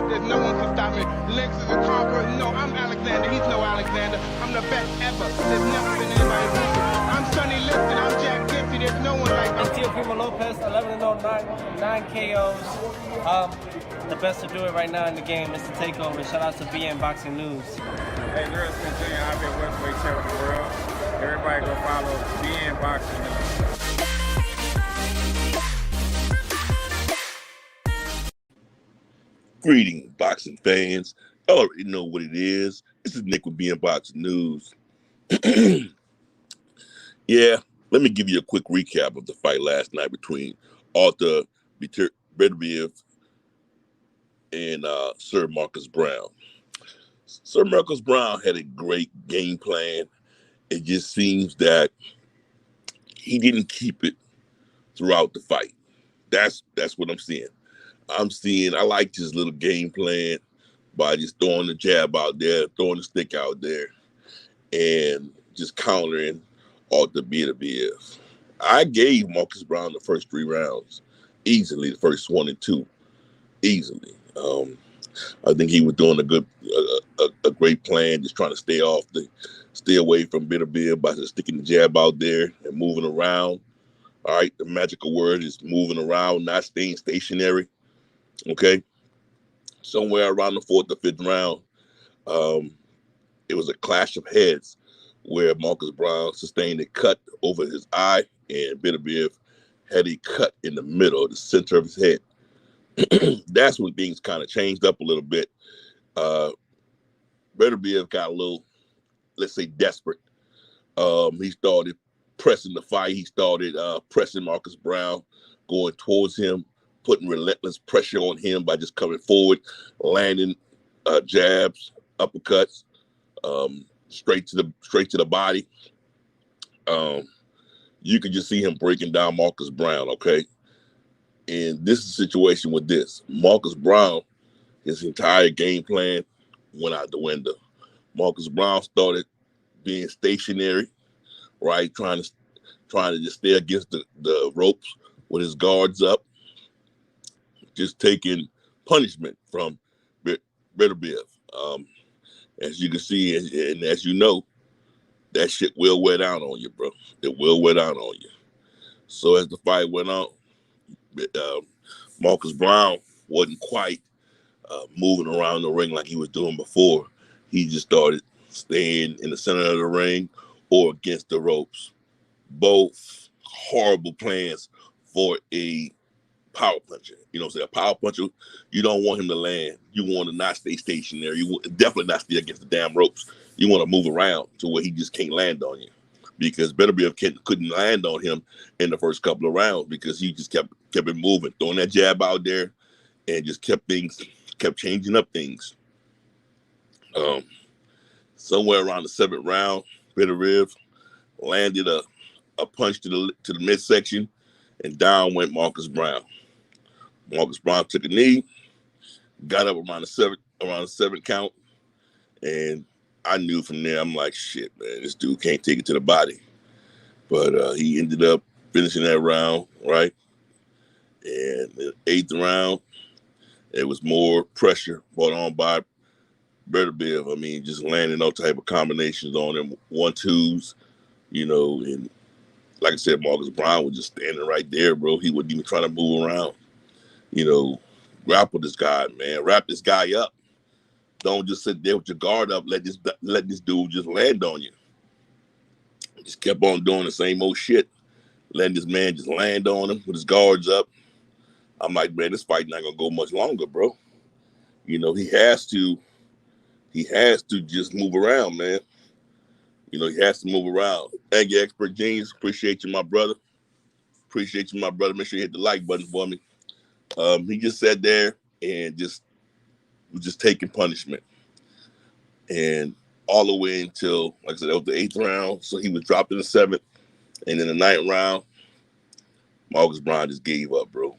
There's no one can stop me. Lynx is a conqueror. No, I'm Alexander. He's no Alexander. I'm the best ever. There's never been anybody like me. I'm Sonny Liston. I'm Jack Dempsey. There's no one like me. I'm Teofimo Lopez, 11-0, 9 KOs. The best to do it right now in the game is to take over. Shout out to BNboxingNews. Hey, girls, continue. I've been welterweight champ of the world. Everybody go follow BNboxingNews. Greetings, boxing fans. I already know what it is. This is Nick with BNboxingNews. Yeah, let me give you a quick recap of the fight last night between Artur Beterbiev and Sir Marcus Browne. Sir Marcus Browne had a great game plan. It just seems that he didn't keep it throughout the fight. That's what I'm seeing. I liked his little game plan by just throwing the jab out there, throwing the stick out there, and just countering Artur Beterbiev. I gave Marcus Browne the first 3 rounds easily, the first 1 and 2 easily. I think he was doing a great plan, just trying to stay away from Beterbiev by just sticking the jab out there and moving around. All right, the magical word is moving around, not staying stationary. Okay, somewhere around the 4th or 5th round, it was a clash of heads where Marcus Browne sustained a cut over his eye, and Beterbiev had a cut in the middle, the center of his head. That's when things kind of changed up a little bit. Beterbiev got a little, let's say, desperate. He started pressing the fight. He started pressing Marcus Browne, going towards him, putting relentless pressure on him by just coming forward, landing jabs, uppercuts, straight to the body. You could just see him breaking down Marcus Browne, okay? And this is the situation with this. Marcus Browne, his entire game plan went out the window. Marcus Browne started being stationary, right? Trying to just stay against the ropes with his guards up, just taking punishment from Beterbiev. As you can see, and as you know, that shit will wear down on you, bro. It will wear down on you. So as the fight went on, Marcus Browne wasn't quite moving around the ring like he was doing before. He just started staying in the center of the ring or against the ropes. Both horrible plans for a power puncher. You know what I'm saying? A power puncher, you don't want him to land. You want to not stay stationary. You want definitely not stay against the damn ropes. You want to move around to where he just can't land on you. Because Beterbiev couldn't land on him in the first couple of rounds because he just kept it moving, throwing that jab out there, and just kept changing up things. Somewhere around the 7th round, Beterbiev landed a punch to the midsection, and down went Marcus Browne. Marcus Browne took a knee, got up around the 7th count, and I knew from there, I'm like, shit, man, this dude can't take it to the body. But he ended up finishing that round, right? And the 8th round, it was more pressure brought on by Beterbiev. I mean, just landing all type of combinations on him, 1-2s, you know, and like I said, Marcus Browne was just standing right there, bro. He wasn't even trying to move around. You know, grapple this guy, man. Wrap this guy up. Don't just sit there with your guard up. Let this dude just land on you. Just kept on doing the same old shit. Letting this man just land on him with his guards up. I'm like, man, this fight not gonna go much longer, bro. You know, he has to just move around, man. You know, he has to move around. Thank you, Expert Genius. Appreciate you, my brother. Appreciate you, my brother. Make sure you hit the like button for me. He just sat there and was just taking punishment. And all the way until, like I said, that was the 8th round. So he was dropped in the 7th. And in the 9th round, Marcus Browne just gave up, bro.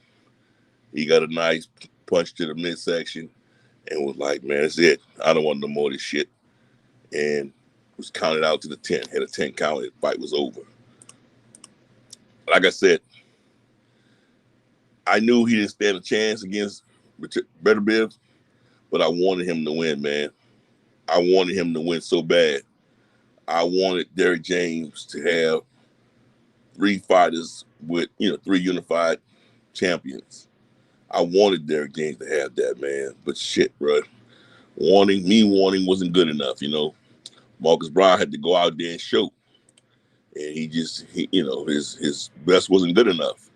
He got a nice punch to the midsection and was like, man, that's it. I don't want no more of this shit. And was counted out to the 10. Had a 10 count, and the fight was over. Like I said, I knew he didn't stand a chance against Beterbiev, but I wanted him to win, man. I wanted him to win so bad. I wanted Derrick James to have 3 fighters with, 3 unified champions. I wanted Derrick James to have that, man. But shit, bro. Warning wasn't good enough, Marcus Browne had to go out there and show. And his best wasn't good enough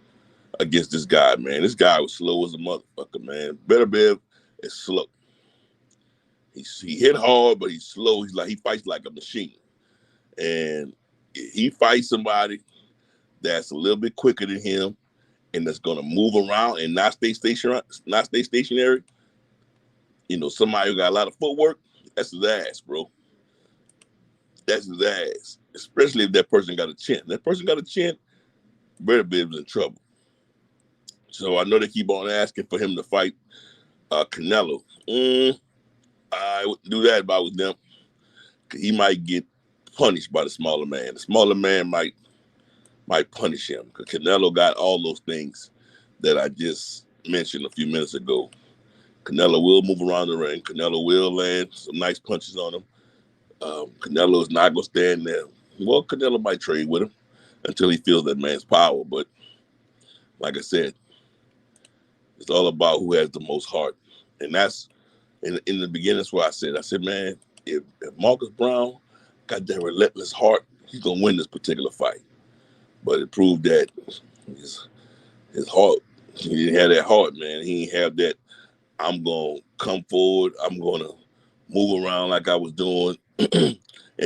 against this guy, man. This guy was slow as a motherfucker, man. Beterbiev is slow. He hit hard, but he's slow. He fights like a machine. And he fights somebody that's a little bit quicker than him and that's gonna move around and not stay stationary. Somebody who got a lot of footwork, that's his ass, bro. That's his ass. Especially if that person got a chin. That person got a chin, Beterbiev's in trouble. So I know they keep on asking for him to fight Canelo. I wouldn't do that if I was them. He might get punished by the smaller man. The smaller man might punish him because Canelo got all those things that I just mentioned a few minutes ago. Canelo will move around the ring. Canelo will land some nice punches on him. Canelo is not going to stand there. Well, Canelo might trade with him until he feels that man's power. But like I said, it's all about who has the most heart. And that's, in the beginning, that's what I said, man, if Marcus Browne got that relentless heart, he's going to win this particular fight. But it proved that his heart, he didn't have that heart, man. He didn't have that, I'm going to come forward, I'm going to move around like I was doing and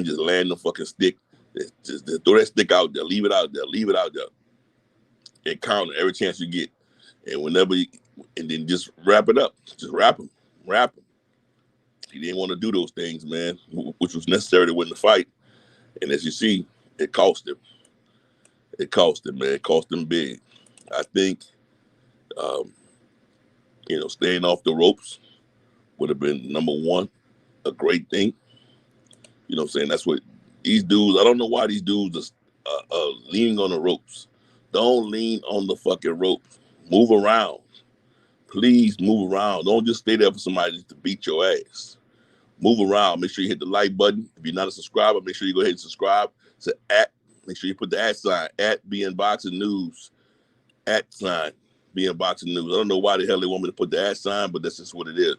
just land the fucking stick. Just throw that stick out there, leave it out there, and counter every chance you get. And and then just wrap it up. Just wrap him. He didn't want to do those things, man, which was necessary to win the fight. And as you see, it cost him. It cost him, man. It cost him big. I think, staying off the ropes would have been, number one, a great thing. You know what I'm saying? That's what these dudes, I don't know why these dudes are leaning on the ropes. Don't lean on the fucking ropes. Move around. Please move around. Don't just stay there for somebody to beat your ass. Move around. Make sure you hit the like button. If you're not a subscriber, make sure you go ahead and subscribe. Make sure you put the @ at BNboxingNews. @BNboxingNews. I don't know why the hell they want me to put the @ but that's just what it is.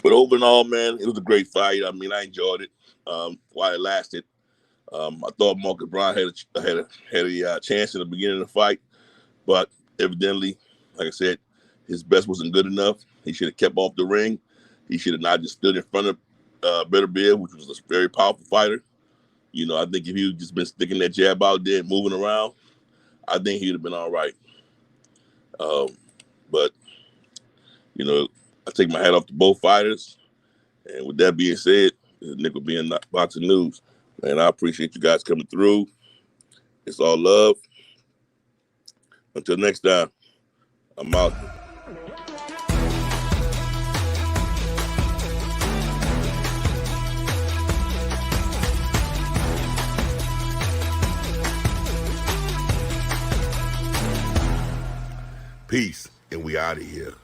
But overall, man, it was a great fight. I mean, I enjoyed it while it lasted. I thought Marcus Browne had a chance in the beginning of the fight, but evidently, like I said, his best wasn't good enough. He should have kept off the ring. He should have not just stood in front of Beterbiev, which was a very powerful fighter. I think if he had just been sticking that jab out there and moving around, I think he would have been all right. But, I take my hat off to both fighters. And with that being said, this is Nick with BNboxing News. Man, I appreciate you guys coming through. It's all love. Until next time, I'm out. Peace, and we out of here.